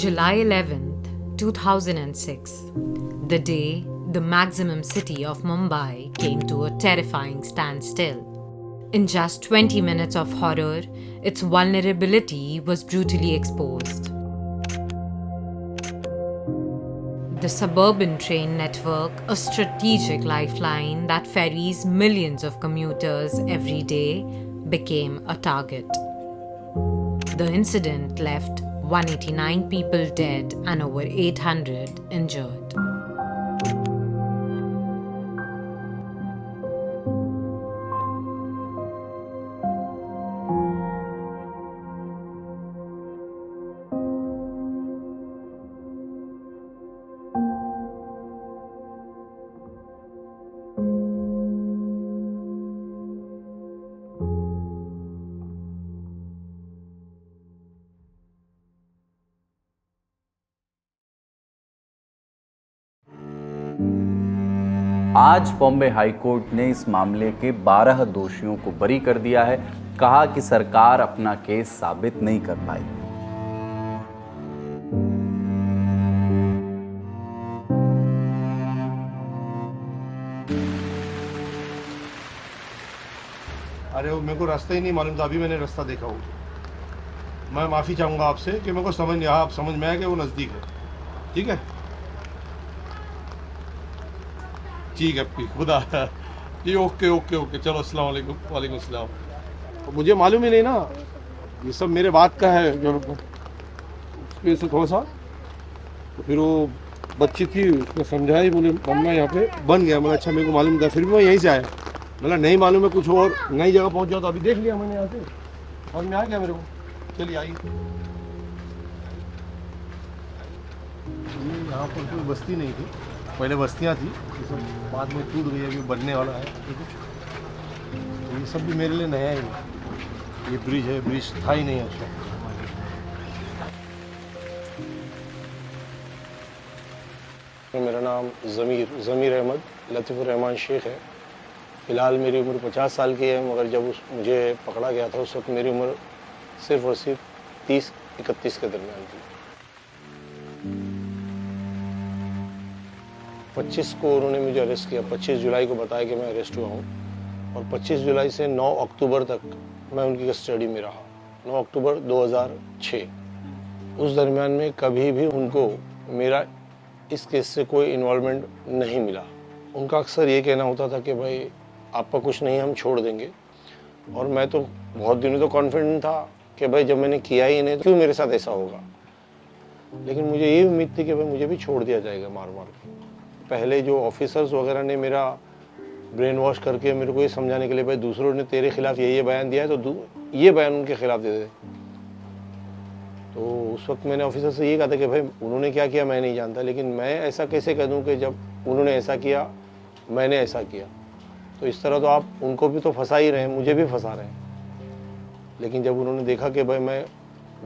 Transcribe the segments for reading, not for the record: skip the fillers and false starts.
July 11th, 2006, the day the maximum city of Mumbai came to a terrifying standstill. In just 20 minutes of horror, its vulnerability was brutally exposed. The suburban train network, a strategic lifeline that ferries millions of commuters every day, became a target. The incident left 189 people dead and over 800 injured. आज Bombay high court ने इस मामले के 12 दोषियों को बरी कर दिया है। कहा कि सरकार अपना केस साबित नहीं कर पाई। अरे वो मेरे को रास्ता ही नहीं मालूम था, अभी मैंने रास्ता देखा हो। मैं माफ़ी चाहूँगा आपसे कि मेरे को समझ नहीं आया, आप समझ में आया कि वो नज़दीक है। ठीक है ठीक है, खुदा जी, ओके ओके ओके, चलो अस्सलाम वालेकुम। वालेकुम अस्सलाम। तो मुझे मालूम ही नहीं ना, ये सब मेरे बात का है जो उसके से थोड़ा सा। तो फिर वो बच्ची थी, उसने समझाई, बोले मम्मा यहाँ पे बन गया। मतलब अच्छा, मेरे को मालूम था, फिर भी मैं यहीं से आया। मतलब नहीं मालूम है कुछ और नई जगह पहुँच जाओ। तो अभी देख लिया मैंने यहाँ से, समझ में आ गया मेरे को। चलिए आइए। यहाँ पर कोई बस्ती नहीं थी, पहले बस्तियाँ थी, ये सब बाद में टूट गई, अभी बनने वाला है। तो ये सब भी मेरे लिए नया ही है। ये ब्रिज है, ब्रिज था ही नहीं अच्छा। मेरा नाम ज़मीर अहमद लतीफ़ुर रहमान शेख है। फ़िलहाल मेरी उम्र 50 साल की है, मगर जब मुझे पकड़ा गया था उस वक्त मेरी उम्र सिर्फ और सिर्फ 30-31 के दरमियान थी। 25 को उन्होंने मुझे अरेस्ट किया। 25 जुलाई को बताया कि मैं अरेस्ट हुआ हूँ, और 25 जुलाई से 9 अक्टूबर तक मैं उनकी कस्टडी में रहा। 9 अक्टूबर 2006। उस दरमियान में कभी भी उनको मेरा इस केस से कोई इन्वॉल्वमेंट नहीं मिला। उनका अक्सर ये कहना होता था कि भाई आपका कुछ नहीं, हम छोड़ देंगे। और मैं तो बहुत दिनों तो कॉन्फिडेंट था कि भाई जब मैंने किया ही नहीं तो क्यों मेरे साथ ऐसा होगा। लेकिन मुझे ये उम्मीद थी कि भाई मुझे भी छोड़ दिया जाएगा मार मार के। पहले जो ऑफिसर्स वगैरह ने मेरा ब्रेन वॉश करके मेरे को ये समझाने के लिए भाई दूसरों ने तेरे खिलाफ ये बयान दिया है तो ये बयान उनके खिलाफ दे दे। तो उस वक्त मैंने ऑफिसर से ये कहा था कि भाई उन्होंने क्या किया मैं नहीं जानता, लेकिन मैं ऐसा कैसे कह दूं कि जब उन्होंने ऐसा किया मैंने ऐसा किया। तो इस तरह तो आप उनको भी तो फंसा ही रहे हैं, मुझे भी फंसा रहे हैं। लेकिन जब उन्होंने देखा कि भाई मैं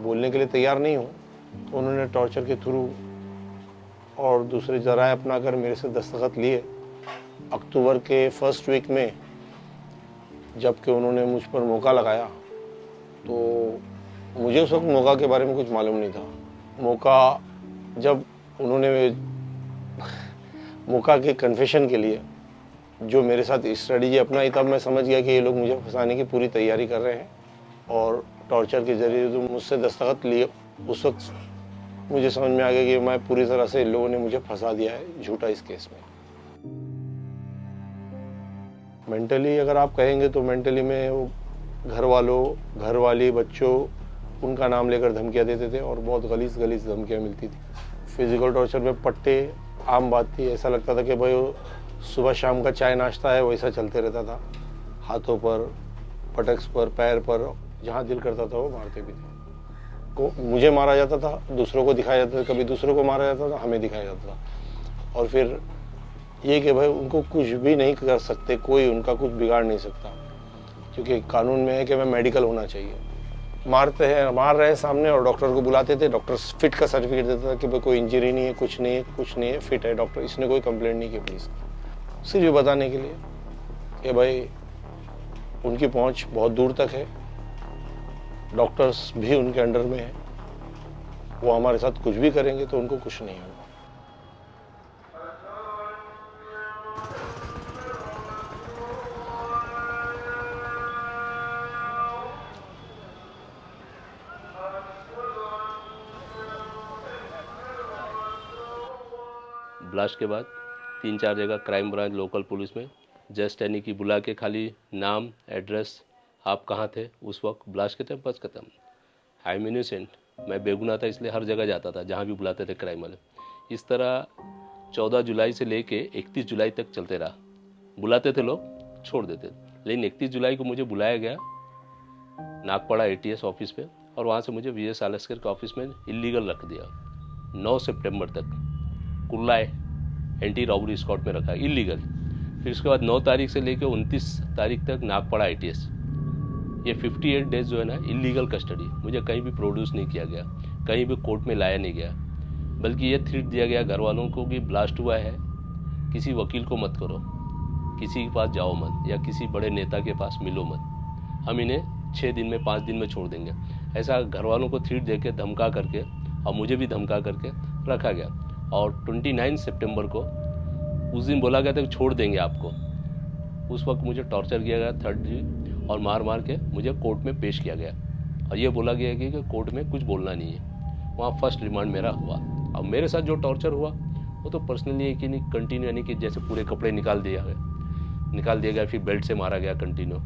बोलने के लिए तैयार नहीं हूँ, तो उन्होंने टॉर्चर के थ्रू और दूसरे ज़राए अपना कर मेरे से दस्तखत लिए। अक्टूबर के फर्स्ट वीक में जबकि उन्होंने मुझ पर मौका लगाया, तो मुझे उस वक्त मौका के बारे में कुछ मालूम नहीं था। मौका जब उन्होंने मौका के कन्फेशन के लिए जो मेरे साथ स्ट्रेटजी अपनाई, तब मैं समझ गया कि ये लोग मुझे फंसाने की पूरी तैयारी कर रहे हैं। और टॉर्चर के ज़रिए जो मुझसे दस्तखत लिए, उस वक्त मुझे समझ में आ गया कि मैं पूरी तरह से इन लोगों ने मुझे फंसा दिया है झूठा इस केस में। मेंटली अगर आप कहेंगे तो मेंटली में वो घर वालों, घर वाली, बच्चों, उनका नाम लेकर धमकियाँ देते थे और बहुत गलीज़ धमकियाँ मिलती थी। फिज़िकल टॉर्चर में पट्टे आम बात थी। ऐसा लगता था कि भाई वो सुबह शाम का चाय नाश्ता है वैसा चलते रहता था। हाथों पर, पटक्स पर, पैर पर, जहाँ दिल करता था वो मारते भी थे। को मुझे मारा जाता था, दूसरों को दिखाया जाता था, कभी दूसरों को मारा जाता था, हमें दिखाया जाता था। और फिर ये कि भाई उनको कुछ भी नहीं कर सकते, कोई उनका कुछ बिगाड़ नहीं सकता, क्योंकि कानून में है कि मैं मेडिकल होना चाहिए। मारते हैं, मार रहे हैं सामने, और डॉक्टर को बुलाते थे, डॉक्टर फिट का सर्टिफिकेट देता था कि भाई कोई इंजरी नहीं है, कुछ नहीं है, फिट है डॉक्टर, इसने कोई कंप्लेंट नहीं की पुलिस। सिर्फ ये बताने के लिए कि भाई उनकी पहुंच बहुत दूर तक है, डॉक्टर्स भी उनके अंडर में है, वो हमारे साथ कुछ भी करेंगे तो उनको कुछ नहीं होगा। ब्लास्ट के बाद 3-4 जगह क्राइम ब्रांच लोकल पुलिस में जस्ट यानी कि बुला के खाली नाम एड्रेस आप कहाँ थे उस वक्त ब्लास्ट के टाइम बस खत्म। आई एम इनोसेंट, मैं बेगुनाह था इसलिए हर जगह जाता था जहाँ भी बुलाते थे क्राइम वाले। इस तरह 14 जुलाई से लेके 31 जुलाई तक चलते रहा। बुलाते थे लोग छोड़ देते, लेकिन 31 जुलाई को मुझे बुलाया गया नागपाड़ा ATS ऑफिस पे और वहाँ से मुझे VS आलस्कर के ऑफिस में इलीगल रख दिया। 9 सितंबर तक कुर्ला एंटी रॉबरी स्क्वाड में रखा इलीगल। फिर उसके बाद 9 तारीख से लेकर 29 तारीख तक नागपाड़ा ATS। ये 58 डेज जो है ना इलीगल कस्टडी, मुझे कहीं भी प्रोड्यूस नहीं किया गया, कहीं भी कोर्ट में लाया नहीं गया, बल्कि ये थ्रेट दिया गया घर वालों को कि ब्लास्ट हुआ है, किसी वकील को मत करो, किसी के पास जाओ मत, या किसी बड़े नेता के पास मिलो मत, हम इन्हें 6 दिन में 5 दिन में छोड़ देंगे। ऐसा घर वालों को थ्रेट दे के धमका करके और मुझे भी धमका करके रखा गया। और 29 सितंबर को उस दिन बोला गया था कि छोड़ देंगे आपको। उस वक्त मुझे टॉर्चर किया गया 3rd डिग्री और मार मार के मुझे कोर्ट में पेश किया गया और ये बोला गया कि कोर्ट में कुछ बोलना नहीं है। वहाँ फर्स्ट रिमांड मेरा हुआ। अब मेरे साथ जो टॉर्चर हुआ वो तो पर्सनली है कि नहीं कंटिन्यू, यानी कि जैसे पूरे कपड़े निकाल दिया गया, फिर बेल्ट से मारा गया कंटिन्यू,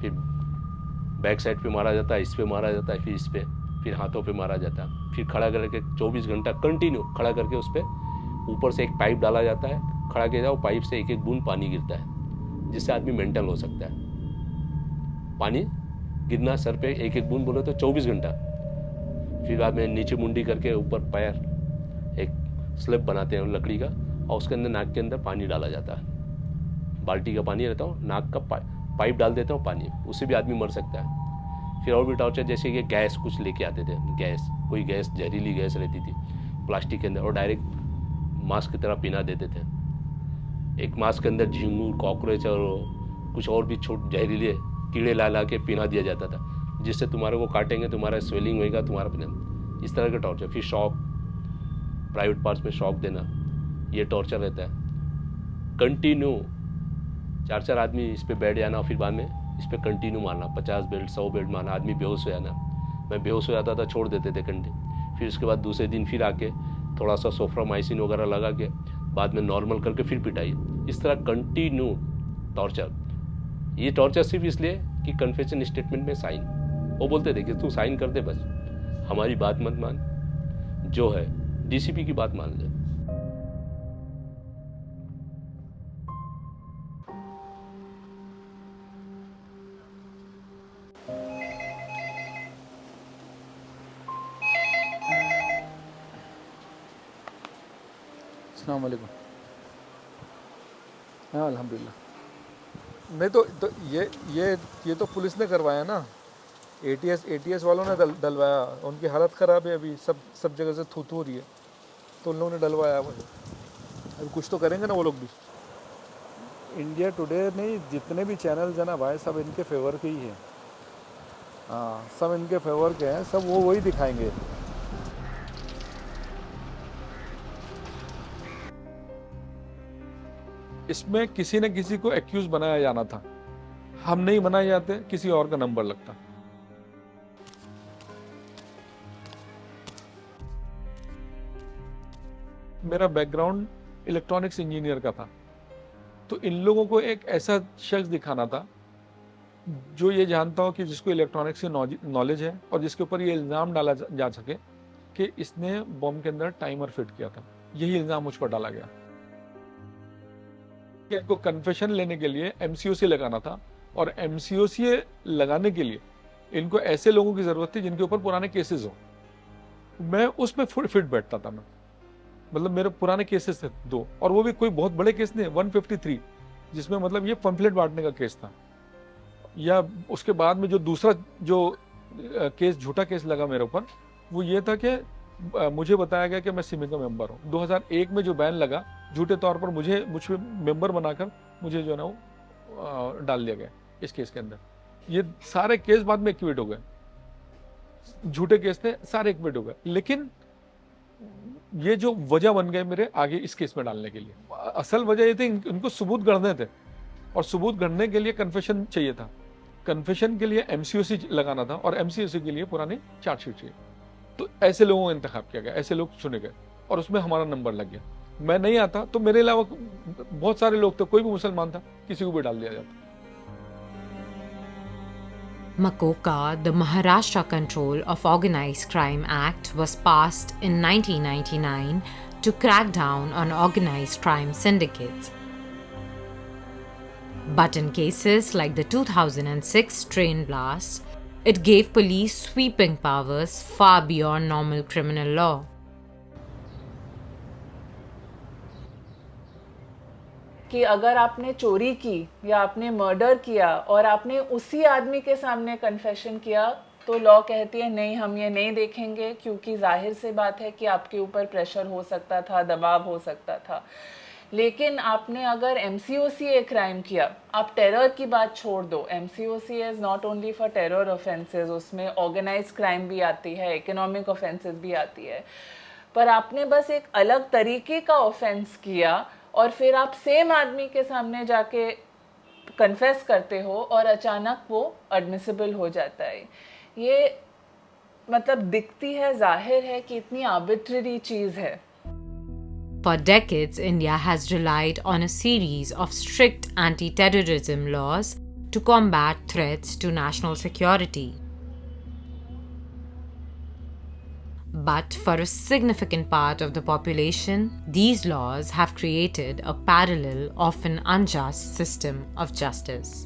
फिर बैक साइड पे मारा जाता है, इस पे मारा जाता है, फिर इस पे, फिर हाथों पे मारा जाता है, फिर खड़ा करके 24 घंटा कंटिन्यू खड़ा करके उस पर ऊपर से एक पाइप डाला जाता है, खड़ा किया जाओ, पाइप से एक एक बूंद पानी गिरता है जिससे आदमी मेंटल हो सकता है। पानी गिरना सर पे एक एक बूंद बोले तो 24 घंटा। फिर बाद में नीचे मुंडी करके ऊपर पैर एक स्लैब बनाते हैं लकड़ी का और उसके अंदर नाक के अंदर पानी डाला जाता है। बाल्टी का पानी रहता हूँ, नाक का पाइप डाल देता हूँ पानी, उससे भी आदमी मर सकता है। फिर और भी टॉर्चर, जैसे कि गैस कुछ लेके आते थे, कोई गैस जहरीली गैस रहती थी प्लास्टिक के अंदर और डायरेक्ट मास्क की तरह पीना देते थे। एक मास्क के अंदर झींगुर, कॉकरोच और कुछ और भी छोटे जहरीले कीड़े ला के पीना दिया जाता था जिससे तुम्हारे को काटेंगे, तुम्हारा स्वेलिंग होएगा, तुम्हारा पीना, इस तरह का टॉर्चर। फिर शॉक, प्राइवेट पार्ट्स में शॉक देना, ये टॉर्चर रहता है कंटिन्यू। 4-4 आदमी इस पे बैठ जाना और फिर बाद में इस पे कंटिन्यू मारना, 50 बेल्ट 100 बेल्ट मारना, आदमी बेहोश हो जाना। मैं बेहोश हो जाता था, छोड़ देते थे कंटिन्यू। फिर उसके बाद दूसरे दिन फिर आके थोड़ा सा सोफ्रामाइसिन वगैरह लगा के बाद में नॉर्मल करके फिर पिटाई। इस तरह कंटिन्यू टॉर्चर। ये टॉर्चर सिर्फ इसलिए कि कन्फेशन स्टेटमेंट में साइन, वो बोलते थे कि तू साइन कर दे, बस हमारी बात मत मान, जो है DCP की बात मान ले। अस्सलाम वालेकुम। हाँ अल्हम्दुलिल्लाह। नहीं तो ये तो पुलिस ने करवाया ना, ATS वालों ने डलवाया। उनकी हालत ख़राब है अभी, सब जगह से थू हो रही है, तो उन लोगों ने डलवाया मुझे। अभी कुछ तो करेंगे ना वो लोग भी। इंडिया टुडे नहीं, जितने भी चैनल्स हैं ना भाई, सब इनके फेवर के ही हैं। हाँ, सब इनके फेवर के हैं, सब वो वही दिखाएंगे। इसमें किसी न किसी को एक्यूज बनाया जाना था, हम नहीं बनाए जाते, किसी और का नंबर लगता। मेरा बैकग्राउंड इलेक्ट्रॉनिक्स इंजीनियर का था, तो इन लोगों को एक ऐसा शख्स दिखाना था जो ये जानता हो कि जिसको इलेक्ट्रॉनिक्स की नॉलेज है और जिसके ऊपर ये इल्ज़ाम डाला जा सके कि इसने बॉम्ब के अंदर टाइमर फिट किया था। यही इल्ज़ाम मुझ पर डाला गया। इनको कन्फेशन लेने के लिए MCOC लगाना था, और MCOC लगाने के लिए इनको ऐसे लोगों की ज़रूरत थी जिनके ऊपर पुराने केसेस हो। मैं उसमें फिट बैठता था। मैं मतलब मेरे पुराने केसेस थे 2, और वो भी कोई बहुत बड़े केस नहीं, 153, जिसमें मतलब ये पंफलेट बांटने का केस था। या उसके बाद में जो दूसरा जो केस, झूठा केस लगा मेरे ऊपर, वो ये था कि मुझे बताया गया कि मैं सिमी का मेंबर हूँ। 2001 में जो बैन लगा, झूठे तौर पर मुझ पे मेंबर बनाकर मुझे जो है ना वो डाल दिया गया इस केस के अंदर। ये सारे केस बाद में एक्टिवेट हो गए। झूठे केस थे, सारे एक्विट हो गए। लेकिन ये जो वजह बन गए मेरे आगे इस केस में डालने के लिए, असल वजह ये थी इनको सबूत गढ़ने थे, और सबूत गढ़ने के लिए कन्फेशन चाहिए था। कन्फेशन के लिए एमसीओसी लगाना था, और एमसीओसी के लिए पुरानी चार्जशीट चाहिए। तो ऐसे लोगों का इंतखाब किया गया, ऐसे लोग चुने गए, और उसमें हमारा नंबर लग गया। मैं नहीं आता तो मेरे अलावा बहुत सारे लोग थे, कोई भी मुसलमान था, किसी को भी डाल दिया जाता। Makoka, the Maharashtra Control of Organized Crime Act, was passed in 1999 to crack down on organized crime syndicates. But in cases like the 2006 train blast, it gave police sweeping powers far beyond normal criminal law. कि अगर आपने चोरी की या आपने murder किया और आपने उसी आदमी के सामने कन्फेशन किया, तो लॉ कहती है नहीं, हम ये नहीं देखेंगे, क्योंकि जाहिर से बात है कि आपके ऊपर प्रेशर हो सकता था, दबाव हो सकता था। लेकिन आपने अगर MCOCA क्राइम किया, आप टेरर की बात छोड़ दो, MCOCA is not only for terror offences, उसमें ऑर्गेनाइज्ड क्राइम भी आती है, इकोनॉमिक ऑफेंसेस भी आती है, पर आपने बस एक अलग तरीके का ऑफेंस किया और फिर आप सेम आदमी के सामने जाके कन्फेस करते हो और अचानक वो एडमिसिबल हो जाता है। ये मतलब दिखती है, जाहिर है कि इतनी आर्बिट्ररी चीज़ है। For decades, India has relied on a series of strict anti-terrorism laws to combat threats to national security. But for a significant part of the population, these laws have created a parallel, often unjust system of justice.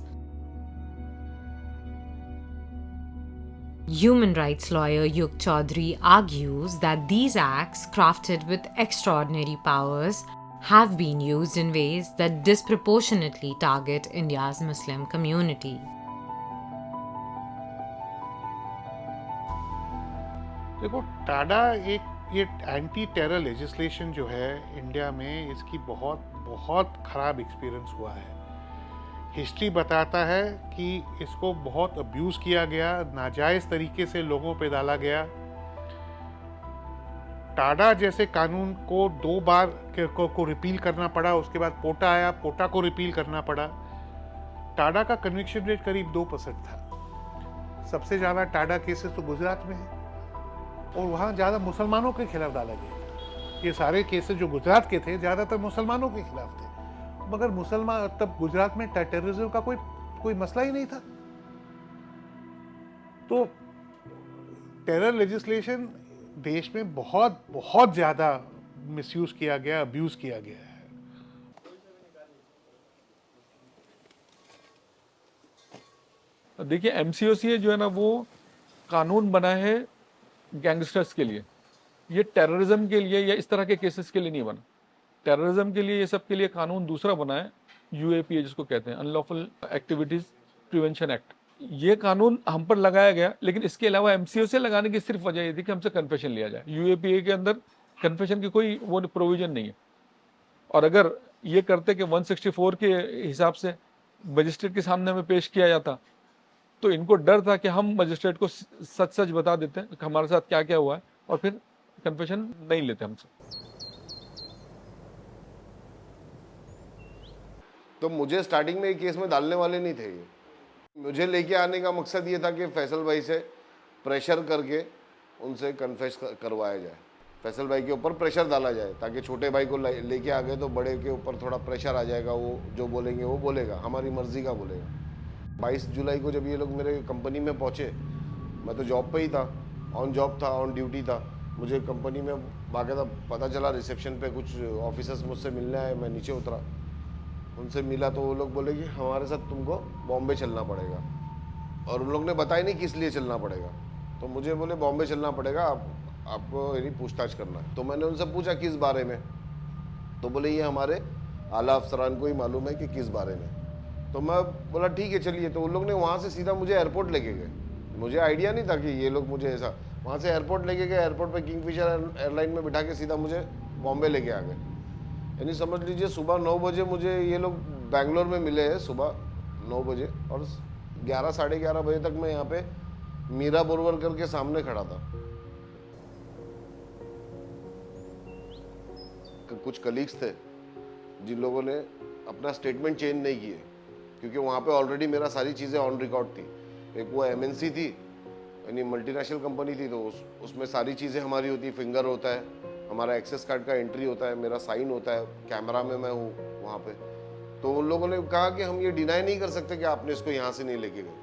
Human rights lawyer Yug Chaudhary argues that these acts, crafted with extraordinary powers, have been used in ways that disproportionately target India's Muslim community. देखो, टाडा एक ये anti terror legislation जो है India में, इसकी बहुत ख़राब experience हुआ है। हिस्ट्री बताता है कि इसको बहुत अब्यूज़ किया गया, नाजायज़ तरीके से लोगों पे डाला गया। टाडा जैसे कानून को 2 बार को रिपील करना पड़ा, उसके बाद पोटा आया, पोटा को रिपील करना पड़ा। टाडा का कन्विक्शन रेट करीब 2% था। सबसे ज़्यादा टाडा केसेस तो गुजरात में है, और वहाँ ज़्यादा मुसलमानों के खिलाफ डाला गया। ये सारे केसेस जो गुजरात के थे ज़्यादातर मुसलमानों के खिलाफ थे, मगर मुसलमान तब गुजरात में टेररिज्म का कोई मसला ही नहीं था। तो टेरर लेजिस्लेशन देश में बहुत ज़्यादा मिसयूज किया गया, अब्यूज़ किया गया है। देखिए, MCOCA जो है ना, वो कानून बना है गैंगस्टर्स के लिए, ये टेररिज्म के लिए या इस तरह के केसेस के लिए नहीं बना। टेररिज्म के लिए, ये सब के लिए कानून दूसरा बना है, UAPA जिसको कहते हैं, अनलॉफुल एक्टिविटीज प्रिवेंशन एक्ट। ये कानून हम पर लगाया गया, लेकिन इसके अलावा MCOCA लगाने की सिर्फ वजह ये थी कि हमसे कन्फेशन लिया जाए। UAPA के अंदर कन्फेशन की कोई वो प्रोविजन नहीं है, और अगर ये करते कि 164 के हिसाब से मजिस्ट्रेट के सामने हमें पेश किया जाता, तो इनको डर था कि हम मजिस्ट्रेट को सच बता देते हैं कि हमारे साथ क्या क्या हुआ है, और फिर कन्फेशन नहीं लेते हमसे। तो मुझे स्टार्टिंग में ये केस में डालने वाले नहीं थे। ये मुझे लेके आने का मकसद ये था कि फैसल भाई से प्रेशर करके उनसे कन्फेस करवाया जाए, फैसल भाई के ऊपर प्रेशर डाला जाए, ताकि छोटे भाई को लेके आ गए तो बड़े के ऊपर थोड़ा प्रेशर आ जाएगा, वो जो बोलेंगे वो बोलेगा, हमारी मर्जी का बोलेगा। 22 जुलाई को जब ये लोग मेरे कंपनी में पहुँचे, मैं तो जॉब पे ही था, ऑन जॉब था, ऑन ड्यूटी था। मुझे कंपनी में बाकायदा पता चला, रिसेप्शन पे कुछ ऑफिसर्स मुझसे मिलने आए, मैं नीचे उतरा, उनसे मिला तो वो लोग बोले कि हमारे साथ तुमको बॉम्बे चलना पड़ेगा, और उन लोग ने बताया नहीं किस लिए चलना पड़ेगा। तो मुझे बोले बॉम्बे चलना पड़ेगा, आपको यानी पूछताछ करना है। तो मैंने उनसे पूछा किस बारे में, तो बोले ये हमारे आला अफसरान को ही मालूम है कि किस बारे में। तो मैं बोला ठीक है चलिए। तो उन लोग ने वहाँ से सीधा मुझे एयरपोर्ट लेके गए, मुझे आइडिया नहीं था कि ये लोग मुझे ऐसा, वहाँ से एयरपोर्ट लेके गए, एयरपोर्ट पे किंगफिशर एयरलाइन में बिठा के सीधा मुझे बॉम्बे लेके आ गए। यानी समझ लीजिए सुबह 9 बजे मुझे ये लोग बैंगलोर में मिले हैं, सुबह 9 बजे, और 11 साढ़े 11 बजे तक मैं यहाँ पे मीरा बोरवलकर के सामने खड़ा था। कुछ कलीग्स थे जिन लोगों ने अपना स्टेटमेंट चेंज नहीं किए, क्योंकि वहाँ पे ऑलरेडी मेरा सारी चीज़ें ऑन रिकॉर्ड थी। एक वो एमएनसी थी, यानी मल्टीनेशनल कंपनी थी, तो उसमें सारी चीज़ें हमारी होती, फिंगर होता है, हमारा एक्सेस कार्ड का एंट्री होता है, मेरा साइन होता है, कैमरा में मैं हूँ वहाँ पे। तो उन लोगों ने कहा कि हम ये डिनाई नहीं कर सकते कि आपने इसको यहाँ से नहीं लेके गए।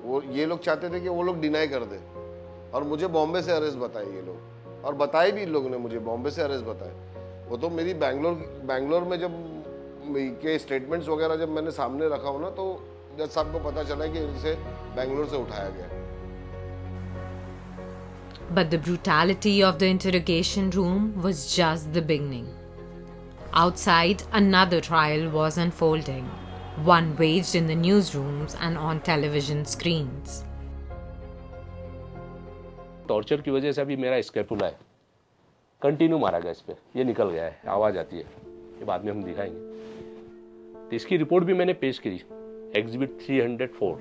वो ये लोग चाहते थे कि वो लोग डिनाई कर दें, और मुझे बॉम्बे से अरेस्ट बताए ये लोग, और बताए भी इन लोगों ने मुझे बॉम्बे से अरेस्ट बताए। वो तो मेरी बैंगलोर में जब के स्टेटमेंट्स वगैरह जब मैंने सामने रखा हो ना, तो जज साहब को पता चला कि इसे बैंगलोर से उठाया गया। But the brutality of the interrogation room was just the beginning. Outside, another trial was unfolding, one waged in the newsrooms and on television screens. Torture की वजह से अभी मेरा स्कैपुला है, कंटिन्यू मारा गया इस पर, ये निकल गया है, आवाज़ आती है, ये बाद में हम दिखाएंगे। तो इसकी रिपोर्ट भी मैंने पेश की, exhibit 304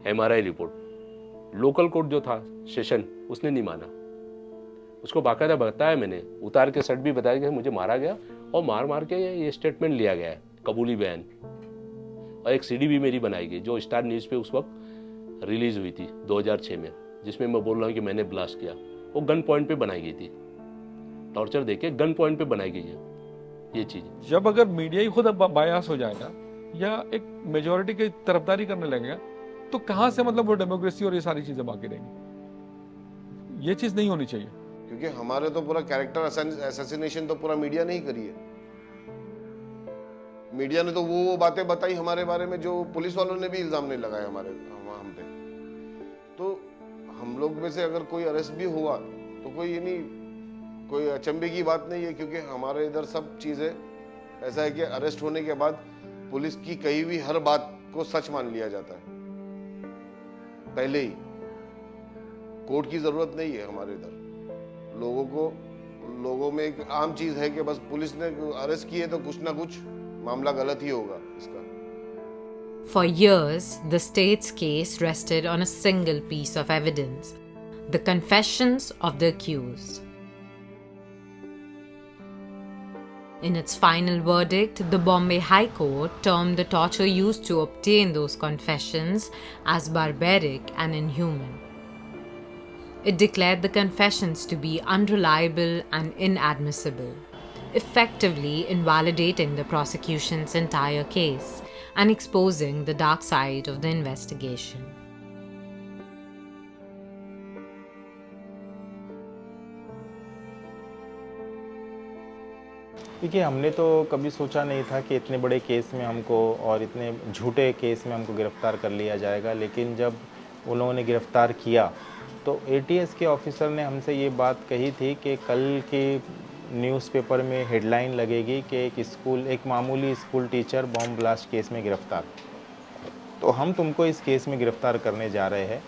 MRI report. Local court जो था सेशन, उसने नहीं माना, उसको बाकायदा बताया मैंने, उतार के सट भी बताया कि मुझे मारा गया और मार के ये स्टेटमेंट लिया गया है, कबूली बयान। और एक CD भी मेरी बनाई गई जो स्टार न्यूज़ पे उस वक्त रिलीज हुई थी 2006 में, जिसमें मैं बोल रहा हूँ कि मैंने ब्लास्ट किया। वो गन पॉइंट पे बनाई गई थी, टॉर्चर देके गन पॉइंट पे बनाई गई है ये चीज़। जब अगर मीडिया ही खुद बायास हो जाएगा या एक मेजोरिटी की तरफदारी करने लगेगा, तो कहां से मतलब वो डेमोक्रेसी और ये सारी चीजें बाकी रहेंगी। ये चीज नहीं होनी चाहिए, क्योंकि हमारे तो पूरा कैरेक्टर असैसिनेशन तो पूरा मीडिया ने ही करी है। मीडिया ने तो वो बातें बताई हमारे बारे में जो पुलिस वालों ने भी इल्जाम नहीं लगाया हम पे। तो हम लोग में से अगर कोई अरेस्ट भी हुआ तो कोई कोई अचंभे की बात नहीं है, क्योंकि हमारे इधर सब चीजें ऐसा है कि अरेस्ट होने के बाद पुलिस की कही हुई हर बात को सच मान लिया जाता है पहले ही। कोर्ट की जरूरत नहीं है हमारे इधर। लोगों में एक आम चीज है कि बस पुलिस ने अरेस्ट किए तो कुछ ना कुछ मामला गलत ही होगा इसका। For years, the state's case rested on a single piece of evidence, the confessions of the accused. In its final verdict, the Bombay High Court termed the torture used to obtain those confessions as barbaric and inhuman. It declared the confessions to be unreliable and inadmissible, effectively invalidating the prosecution's entire case and exposing the dark side of the investigation. देखिए, हमने तो कभी सोचा नहीं था कि इतने बड़े केस में हमको और इतने झूठे केस में हमको गिरफ़्तार कर लिया जाएगा। लेकिन जब उन लोगों ने गिरफ़्तार किया तो ATS के ऑफिसर ने हमसे ये बात कही थी कि कल के न्यूज़पेपर में हेडलाइन लगेगी कि एक मामूली school teacher bomb blast case में गिरफ़्तार। तो हम तुमको इस केस में गिरफ़्तार करने जा रहे हैं।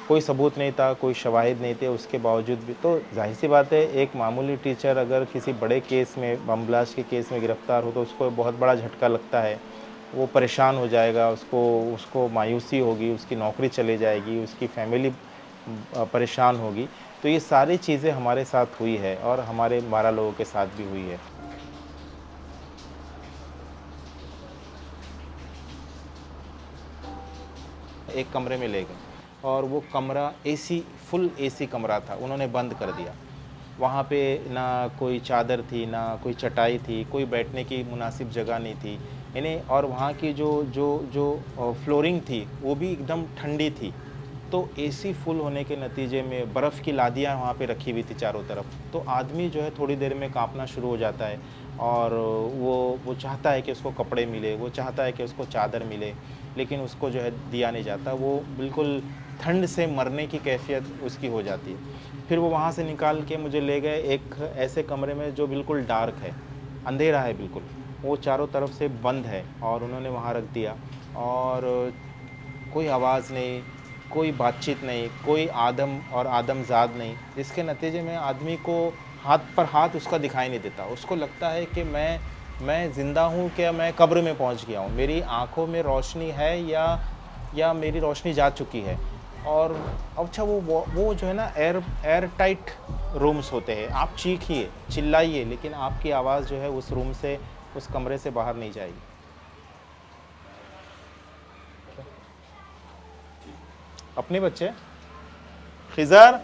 कोई सबूत नहीं था, कोई शवाहिद नहीं थे, उसके बावजूद भी तो जाहिर सी बात है एक मामूली टीचर अगर किसी बड़े केस में बम ब्लास्ट के केस में गिरफ़्तार हो तो उसको बहुत बड़ा झटका लगता है। वो परेशान हो जाएगा, उसको मायूसी होगी, उसकी नौकरी चले जाएगी, उसकी फैमिली परेशान होगी। तो ये सारी चीज़ें हमारे साथ हुई है और हमारे 12 लोगों के साथ भी हुई है। एक कमरे में ले गए और वो कमरा फुल एसी कमरा था, उन्होंने बंद कर दिया। वहाँ पे ना कोई चादर थी, ना कोई चटाई थी, कोई बैठने की मुनासिब जगह नहीं थी इन्हें। और वहाँ की जो फ्लोरिंग थी वो भी एकदम ठंडी थी। तो एसी फुल होने के नतीजे में बर्फ़ की लादियाँ वहाँ पे रखी हुई थी चारों तरफ। तो आदमी जो है थोड़ी देर में कांपना शुरू हो जाता है और वो चाहता है कि उसको कपड़े मिले, वो चाहता है कि उसको चादर मिले, लेकिन उसको जो है दिया नहीं जाता। वो बिल्कुल ठंड से मरने की कैफियत उसकी हो जाती है। फिर वो वहाँ से निकाल के मुझे ले गए एक ऐसे कमरे में जो बिल्कुल डार्क है, अंधेरा है बिल्कुल, वो चारों तरफ से बंद है, और उन्होंने वहाँ रख दिया। और कोई आवाज़ नहीं, कोई बातचीत नहीं, कोई आदम और आदमजाद नहीं, जिसके नतीजे में आदमी को हाथ पर हाथ उसका दिखाई नहीं देता। उसको लगता है कि मैं ज़िंदा हूँ, क्या मैं कब्र में पहुँच गया हूँ, मेरी आँखों में रोशनी है या मेरी रोशनी जा चुकी है। और अच्छा वो जो है ना एयर टाइट रूम्स होते हैं, आप चीखिए चिल्लाइए लेकिन आपकी आवाज़ जो है उस रूम से, उस कमरे से बाहर नहीं जाएगी। अपने बच्चे खिज़र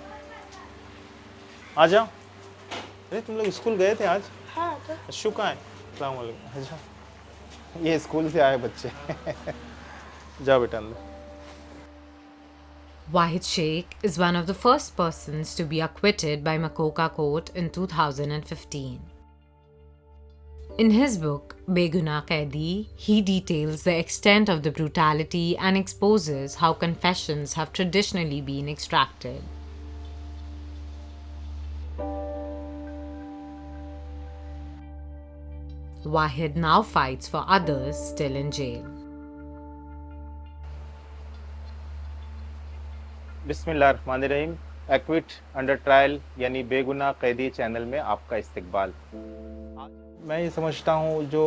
आ जाओ। अरे तुम लोग स्कूल गए थे आज? हाँ तो अशु कहाँ है? अस्सलाम वालेकुम। अच्छा ये स्कूल से आए बच्चे जाओ बेटा अंदर। Wahid Sheikh is one of the first persons to be acquitted by Makoka Court in 2015. In his book, Beguna Qaidi, he details the extent of the brutality and exposes how confessions have traditionally been extracted. Wahid now fights for others still in jail. बिस्मिल्लाहिर्रहमानिर्रहीम। Equity under trial यानी बेगुनाह कैदी channel में आपका इस्तकबाल। मैं ये समझता हूँ जो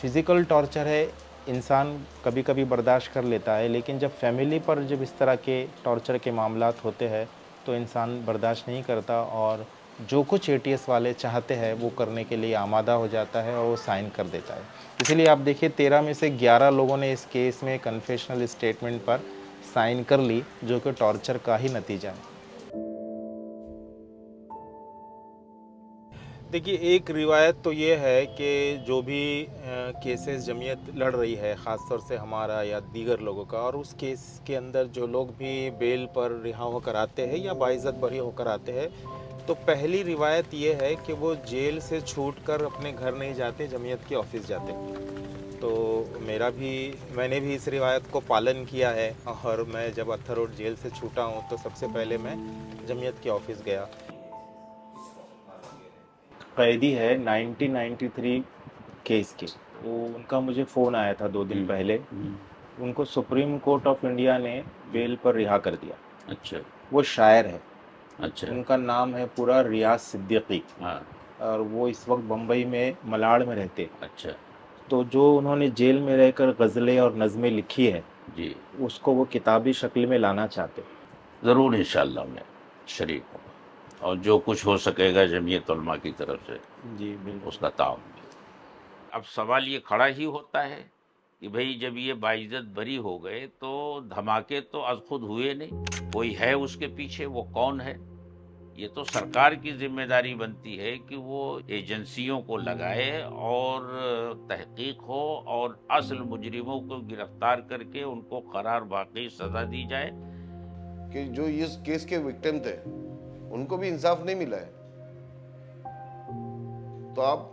फिज़िकल टॉर्चर है इंसान कभी कभी बर्दाश्त कर लेता है, लेकिन जब फैमिली पर जब इस तरह के टॉर्चर के मामलात होते हैं तो इंसान बर्दाश्त नहीं करता और जो कुछ ATS वाले चाहते हैं वो करने के लिए आमादा हो जाता है और वो साइन कर देता है। इसीलिए आप देखिए 13 में से 11 लोगों ने इस केस में कन्फेशनल स्टेटमेंट पर साइन कर ली, जो कि टॉर्चर का ही नतीजा है। देखिए एक रिवायत तो ये है कि जो भी केसेस जमीयत लड़ रही है, ख़ास तौर से हमारा या दीगर लोगों का, और उस केस के अंदर जो लोग भी बेल पर रिहा होकर आते हैं या बाइज़्ज़त बरी होकर आते हैं, तो पहली रिवायत ये है कि वो जेल से छूटकर अपने घर नहीं जाते, जमीयत के ऑफिस जाते। तो मैंने भी इस रिवायत को पालन किया है और मैं जब अत्थर रोड जेल से छूटा हूँ तो सबसे पहले मैं जमीयत के ऑफिस गया। कैदी है 1993 केस के, तो उनका मुझे फ़ोन आया था 2 दिन पहले। उनको सुप्रीम कोर्ट ऑफ इंडिया ने बेल पर रिहा कर दिया। अच्छा। वो शायर है। अच्छा। उनका नाम है पूरा रियाज सिद्दीकी। हाँ। और वो इस वक्त बम्बई में मलाड़ में रहते। अच्छा। तो जो उन्होंने जेल में रहकर गज़लें और नज़में लिखी है जी, उसको वो किताबी शक्ल में लाना चाहते। ज़रूर इंशाअल्लाह मैं शरीक हूँ और जो कुछ हो सकेगा जमीयत उलमा की तरफ से जी बिल्कुल उसका ताउन। अब सवाल ये खड़ा ही होता है कि भाई जब ये बाइज्जत बरी हो गए तो धमाके तो आज खुद हुए नहीं, कोई है उसके पीछे, वो कौन है? ये तो सरकार की जिम्मेदारी बनती है कि वो एजेंसियों को लगाए और तहकीक हो और असल मुजरिमों को गिरफ्तार करके उनको करार वाकई सजा दी जाए। कि जो इस केस के विक्टिम थे उनको भी इंसाफ नहीं मिला है, तो आप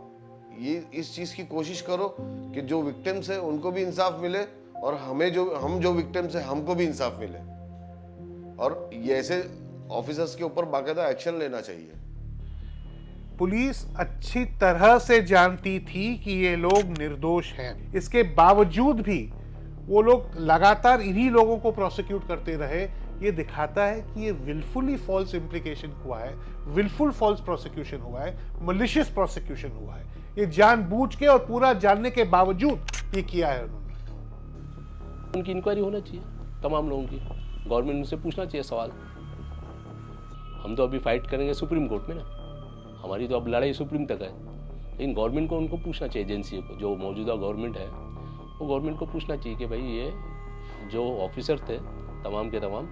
ये इस चीज की कोशिश करो कि जो विक्टिम्स है उनको भी इंसाफ मिले और हम जो विक्टिम्स है हमको भी इंसाफ मिले, और ये ऐसे ऑफिसर्स के ऊपर बाकायदा एक्शन लेना चाहिए। पुलिस अच्छी तरह से जानती थी कि ये लोग निर्दोष हैं, इसके बावजूद भी वो लोग लगातार इन्हीं लोगों को प्रोसिक्यूट करते रहे। ये दिखाता है कि ये विलफुली फॉल्स इम्प्लीकेशन हुआ है, विलफुल फॉल्स प्रोसिक्यूशन हुआ है, मलिशियस प्रोसिक्यूशन हुआ है। ये जानबूझ के और पूरा जानने के बावजूद ये किया है उन्होंने। उनकी इंक्वायरी होना चाहिए तमाम लोगों की, गवर्नमेंट उनसे पूछना चाहिए सवाल। हम तो अभी फाइट करेंगे सुप्रीम कोर्ट में ना, हमारी तो अब लड़ाई सुप्रीम तक है, लेकिन गवर्नमेंट को उनको पूछना चाहिए, एजेंसी को, जो मौजूदा गवर्नमेंट है वो गवर्नमेंट को पूछना चाहिए कि भाई ये जो ऑफिसर थे तमाम के तमाम,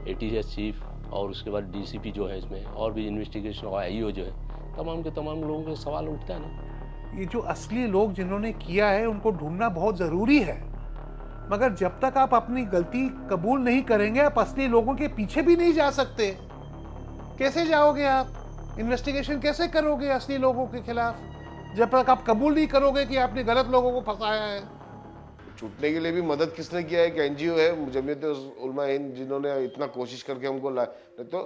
ATS चीफ और उसके बाद DCP जो है इसमें, और भी इन्वेस्टिगेशन और IO जो है, तमाम के तमाम लोगों के सवाल उठता है ना। ये जो असली लोग जिन्होंने किया है उनको ढूंढना बहुत जरूरी है, मगर जब तक आप अपनी गलती कबूल नहीं करेंगे आप असली लोगों के पीछे भी नहीं जा सकते। कैसे जाओगे आप? इन्वेस्टिगेशन कैसे करोगे असली लोगों के खिलाफ जब तक आप कबूल नहीं करोगे कि आपने गलत लोगों को फंसाया है? छूटने के लिए भी मदद किसने किया है? एक NGO है जमीयत उलमा हिंद, जिन्होंने इतना कोशिश करके हमको लाया। नहीं तो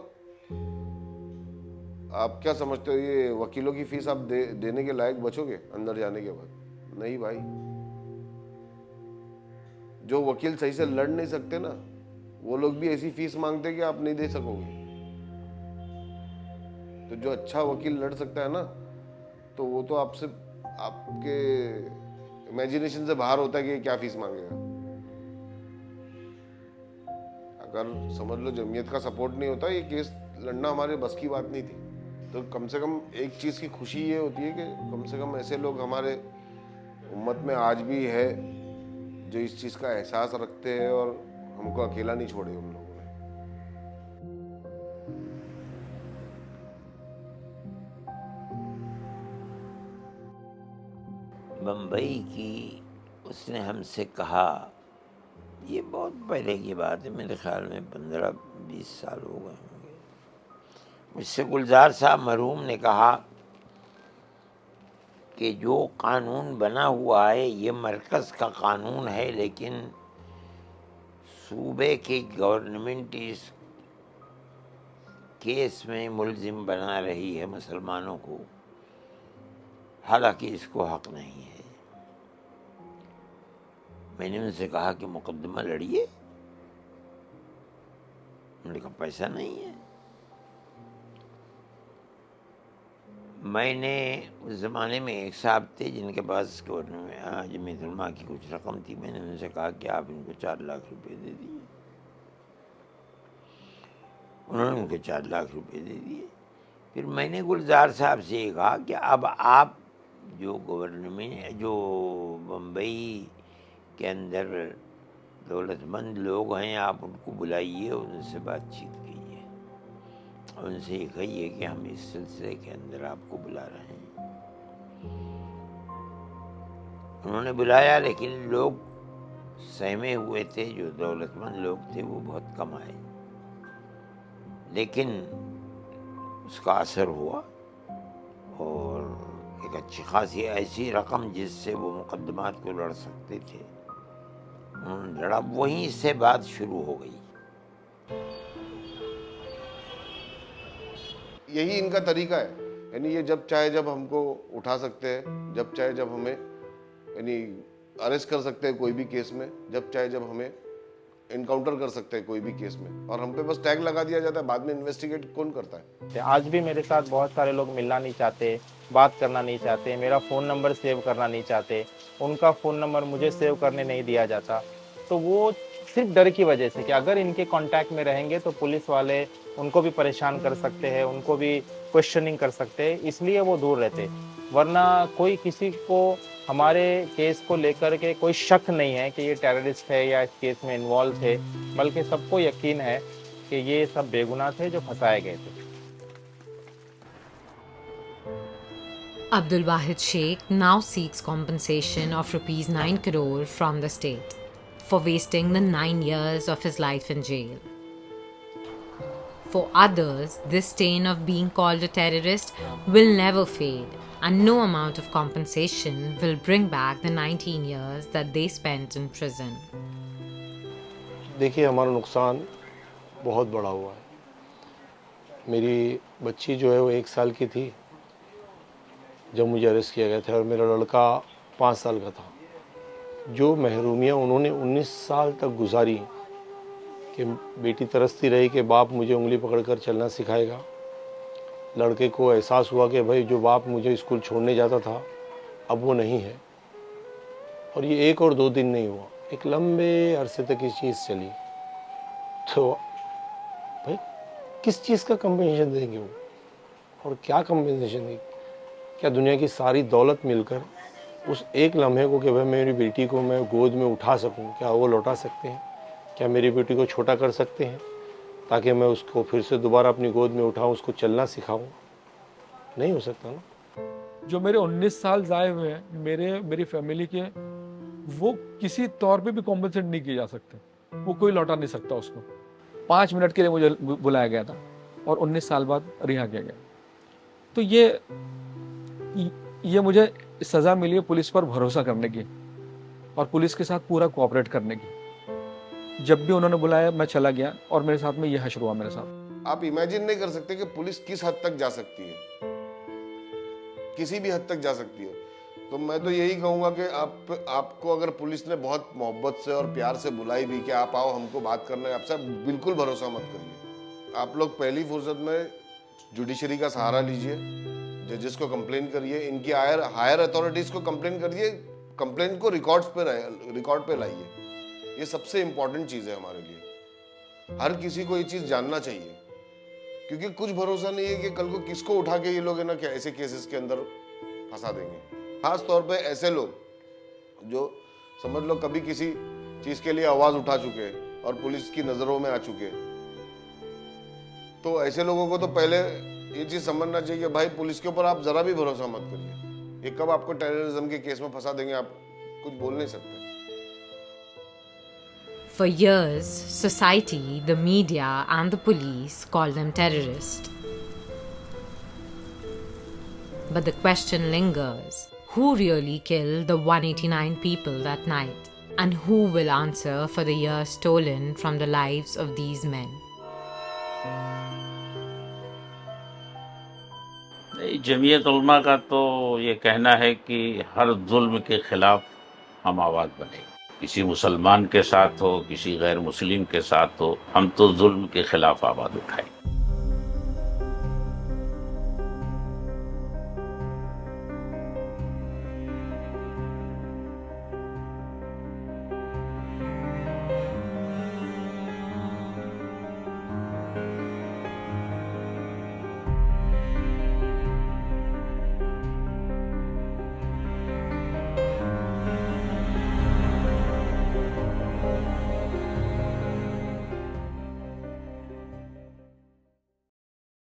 आप क्या समझते हो ये वकीलों की फीस आप देने के लायक बचोगे अंदर जाने के बाद? नहीं भाई, जो वकील सही से लड़ नहीं सकते ना, वो लोग भी ऐसी फीस मांगते कि आप नहीं दे सकोगे। तो जो अच्छा वकील लड़ सकता है ना, तो वो तो आपसे, आपके इमेजिनेशन से बाहर होता है कि क्या फीस मांगेगा। अगर समझ लो जमीयत का सपोर्ट नहीं होता ये केस लड़ना हमारे बस की बात नहीं थी। तो कम से कम एक चीज़ की खुशी ये होती है कि कम से कम ऐसे लोग हमारे उम्मत में आज भी है जो इस चीज़ का एहसास रखते हैं और हमको अकेला नहीं छोड़े उन लोगों ने। बम्बई की उसने हमसे कहा, ये बहुत पहले की बात है, मेरे ख्याल में 15-20 साल हो गए होंगे। मुझसे गुलजार साहब मरहूम ने कहा कि जो कानून बना हुआ है ये मरकज़ का कानून है, लेकिन सूबे की गवर्नमेंट इस केस में मुलजिम बना रही है मुसलमानों को, हालांकि इसको हक नहीं है। मैंने उनसे कहा कि मुकदमा लड़िए। उन्होंने कहा पैसा नहीं है। मैंने उस ज़माने में एक साहब थे जिनके पास जमीयत उलमा की कुछ रकम थी। मैंने उनसे कहा कि आप इनको 4 लाख रुपए दे दिए। उन्होंने उनको 4 लाख रुपए दे दिए। फिर मैंने गुलजार साहब से ये कहा कि अब आप जो गवर्नमेंट, जो बम्बई के अंदर दौलतमंद लोग हैं, आप उनको बुलाइए, उनसे बातचीत कीजिए, उनसे ये कहिए कि हम इस सिलसिले के अंदर आपको बुला रहे हैं। उन्होंने बुलाया, लेकिन लोग सहमे हुए थे। जो दौलतमंद लोग थे वो बहुत कम आए, लेकिन उसका असर हुआ और एक अच्छी खासी ऐसी रकम जिससे वो मुकदमात को लड़ सकते थे उन्होंने लड़ा। वहीं से बात शुरू हो गई। यही इनका तरीका है, यानी ये जब चाहे जब हमको उठा सकते हैं, जब चाहे जब हमें यानी अरेस्ट कर सकते हैं कोई भी केस में, जब चाहे जब हमें इनकाउंटर कर सकते हैं कोई भी केस में, और हम पे बस टैग लगा दिया जाता है। बाद में इन्वेस्टिगेट कौन करता है? आज भी मेरे साथ बहुत सारे लोग मिलना नहीं चाहते, बात करना नहीं चाहते, मेरा फ़ोन नंबर सेव करना नहीं चाहते, उनका फ़ोन नंबर मुझे सेव करने नहीं दिया जाता। तो वो सिर्फ डर की वजह से कि अगर इनके कांटेक्ट में रहेंगे तो पुलिस वाले उनको भी परेशान कर सकते हैं, उनको भी क्वेश्चनिंग कर सकते हैं, इसलिए वो दूर रहते। वरना कोई किसी को हमारे केस को लेकर के कोई शक नहीं है कि ये टेररिस्ट है या इस केस में इन्वॉल्व थे, बल्कि सबको यकीन है कि ये सब बेगुनाह थे जो फंसाए गए थे। Abdul Wahid Sheikh now seeks compensation of rupees 9 crore from the state for wasting the 9 years of his life in jail. For others, this stain of being called a terrorist will never fade, and no amount of compensation will bring back the 19 years that they spent in prison. देखिए, हमारा नुकसान बहुत बड़ा हुआ है। मेरी बच्ची जो है वो 1 साल की थी जब मुझे अरेस्ट किया गया था, और मेरा लड़का 5 साल का था। जो महरूमियाँ उन्होंने 19 साल तक गुजारी कि बेटी तरसती रही कि बाप मुझे उंगली पकड़कर चलना सिखाएगा। लड़के को एहसास हुआ कि भाई जो बाप मुझे स्कूल छोड़ने जाता था अब वो नहीं है। और ये 1 और 2 दिन नहीं हुआ, एक लंबे अरसे तक ये चीज़ चली। तो भाई किस चीज़ का कंपनसेशन देंगे वो, और क्या कंपनसेशन देंगे? क्या दुनिया की सारी दौलत मिलकर उस एक लम्हे को कि भाई मेरी बेटी को मैं गोद में उठा सकूं, क्या वो लौटा सकते हैं? क्या मेरी बेटी को छोटा कर सकते हैं ताकि मैं उसको फिर से दोबारा अपनी गोद में उठाऊं, उसको चलना सिखाऊं? नहीं हो सकता ना। जो मेरे 19 साल ज़ाये हुए हैं मेरी फैमिली के, वो किसी तौर पे भी कॉम्पनसेट नहीं किए जा सकते। वो कोई लौटा नहीं सकता उसको। 5 मिनट के लिए मुझे बुलाया गया था और 19 साल बाद रिहा किया गया। तो ये मुझे सज़ा मिली है पुलिस पर भरोसा करने की और पुलिस के साथ पूरा कोऑपरेट करने की। जब भी उन्होंने बुलाया मैं चला गया, और मेरे साथ में यह हश्र हुआ मेरे साथ। आप इमेजिन नहीं कर सकते कि पुलिस किस हद तक जा सकती है, किसी भी हद तक जा सकती है। तो मैं तो यही कहूँगा कि आपको अगर पुलिस ने बहुत मोहब्बत से और प्यार से बुलाई भी कि आप आओ हमको बात करना है आपसे, बिल्कुल भरोसा मत करिए। आप लोग पहली फुर्सत में जुडिशरी का सहारा लीजिए, जजेस को कंप्लेन करिए, इनकी हायर अथॉरिटीज को कंप्लेन करिए, कंप्लेन को रिकॉर्ड पे लाइए। ये सबसे इम्पोर्टेंट चीज़ है हमारे लिए। हर किसी को ये चीज जानना चाहिए, क्योंकि कुछ भरोसा नहीं है कि कल को किसको उठा के ये लोग है ना क्या ऐसे केसेस के अंदर फंसा देंगे। खास तौर पे ऐसे लोग जो समझ लो कभी किसी चीज के लिए आवाज उठा चुके और पुलिस की नजरों में आ चुके, तो ऐसे लोगों को तो पहले ये चीज समझना चाहिए कि भाई पुलिस के ऊपर आप जरा भी भरोसा मत करिए। ये कब आपको टेररिज्म के केस में फंसा देंगे, आप कुछ बोल नहीं सकते। For years, society, the media, and the police called them terrorists. But the question lingers: who really killed the 189 people that night? And who will answer for the years stolen from the lives of these men? Jamiat Ulama का तो ये कहना है कि हर जुल्म के खिलाफ हम आवाज़ बनेंगे। किसी मुसलमान के साथ हो, किसी गैर मुस्लिम के साथ हो, हम तो जुल्म के खिलाफ आवाज़ उठाएंगे।